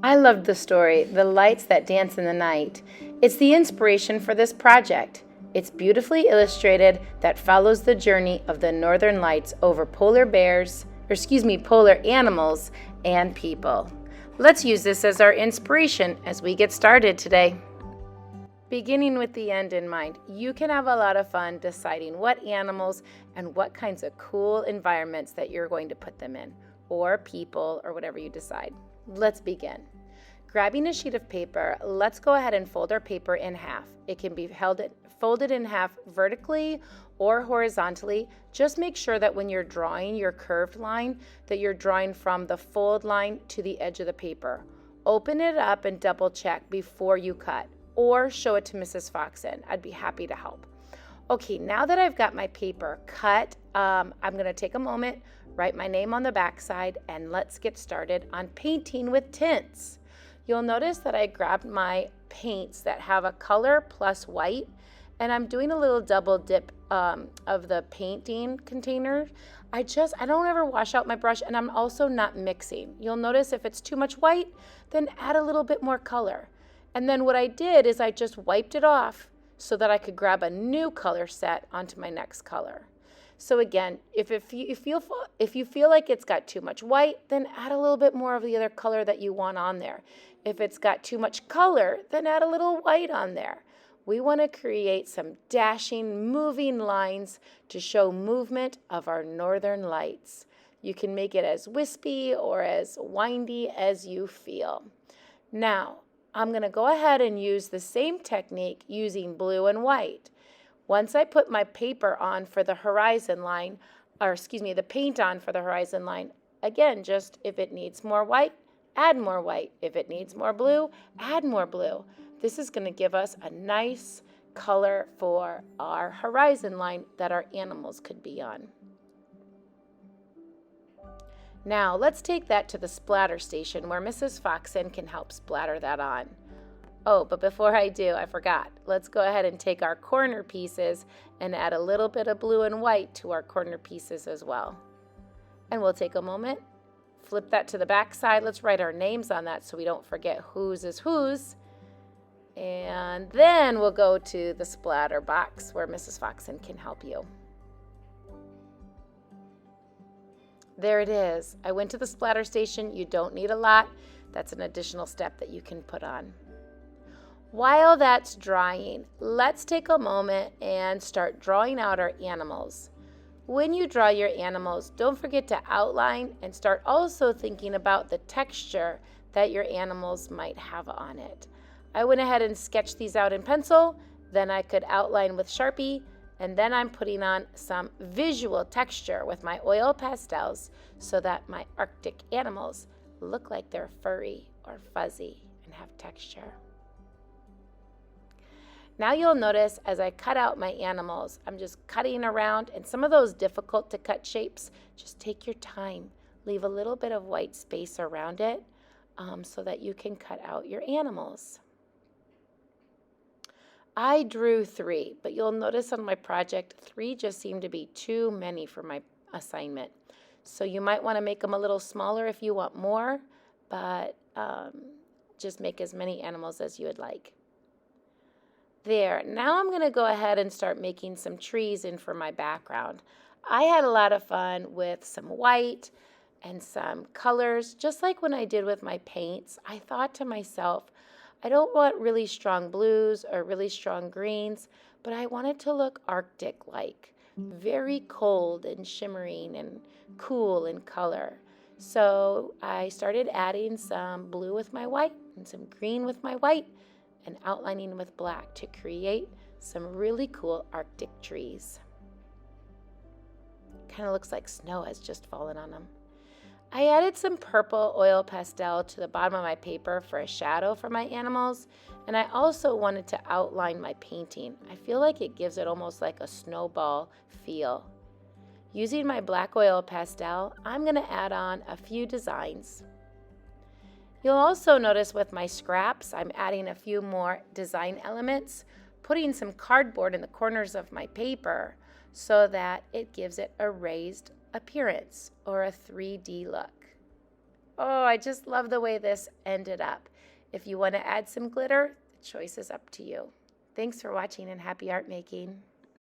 I loved the story, The Lights That Dance in the Night. It's the inspiration for this project. It's beautifully illustrated that follows the journey of the Northern Lights over polar animals and people. Let's use this as our inspiration as we get started today. Beginning with the end in mind, you can have a lot of fun deciding what animals and what kinds of cool environments that you're going to put them in, or people, or whatever you decide. Let's begin. Grabbing a sheet of paper, let's go ahead and fold our paper in half. It can be folded in half vertically or horizontally. Just make sure that when you're drawing your curved line, that you're drawing from the fold line to the edge of the paper. Open it up and double check before you cut, or show it to Mrs. Foxen. I'd be happy to help. Okay, now that I've got my paper cut, I'm gonna take a moment, write my name on the back side, and let's get started on painting with tints. You'll notice that I grabbed my paints that have a color plus white, and I'm doing a little double dip of the painting container. I don't ever wash out my brush, and I'm also not mixing. You'll notice if it's too much white, then add a little bit more color. And then what I did is I just wiped it off so that I could grab a new color set onto my next color. So again, if you feel like it's got too much white, then add a little bit more of the other color that you want on there. If it's got too much color, then add a little white on there. We want to create some dashing, moving lines to show movement of our northern lights. You can make it as wispy or as windy as you feel. Now, I'm going to go ahead and use the same technique using blue and white. Once I put my paper on for the horizon line, the paint on for the horizon line, again, just if it needs more white, add more white. If it needs more blue, add more blue. This is going to give us a nice color for our horizon line that our animals could be on. Now, let's take that to the splatter station where Mrs. Foxen can help splatter that on. Oh, but before I do, I forgot. Let's go ahead and take our corner pieces and add a little bit of blue and white to our corner pieces as well. And we'll take a moment, flip that to the back side. Let's write our names on that so we don't forget whose is whose. And then we'll go to the splatter box where Mrs. Foxen can help you. There it is. I went to the splatter station. You don't need a lot. That's an additional step that you can put on. While that's drying, let's take a moment and start drawing out our animals. When you draw your animals, don't forget to outline and start also thinking about the texture that your animals might have on it. I went ahead and sketched these out in pencil, then I could outline with Sharpie, and then I'm putting on some visual texture with my oil pastels so that my Arctic animals look like they're furry or fuzzy and have texture. Now you'll notice as I cut out my animals, I'm just cutting around, and some of those difficult to cut shapes, just take your time. Leave a little bit of white space around it so that you can cut out your animals. I drew 3, but you'll notice on my project, 3 just seemed to be too many for my assignment. So you might want to make them a little smaller if you want more, but just make as many animals as you would like. There, now I'm going to go ahead and start making some trees in for my background. I had a lot of fun with some white and some colors, just like when I did with my paints. I thought to myself, I don't want really strong blues or really strong greens, but I want it to look Arctic-like, very cold and shimmering and cool in color. So I started adding some blue with my white and some green with my white and outlining with black to create some really cool Arctic trees. Kind of looks like snow has just fallen on them. I added some purple oil pastel to the bottom of my paper for a shadow for my animals, and I also wanted to outline my painting. I feel like it gives it almost like a snowball feel. Using my black oil pastel, I'm going to add on a few designs. You'll also notice with my scraps, I'm adding a few more design elements, putting some cardboard in the corners of my paper so that it gives it a raised appearance or a 3D look. Oh, I just love the way this ended up. If you want to add some glitter, the choice is up to you. Thanks for watching and happy art making.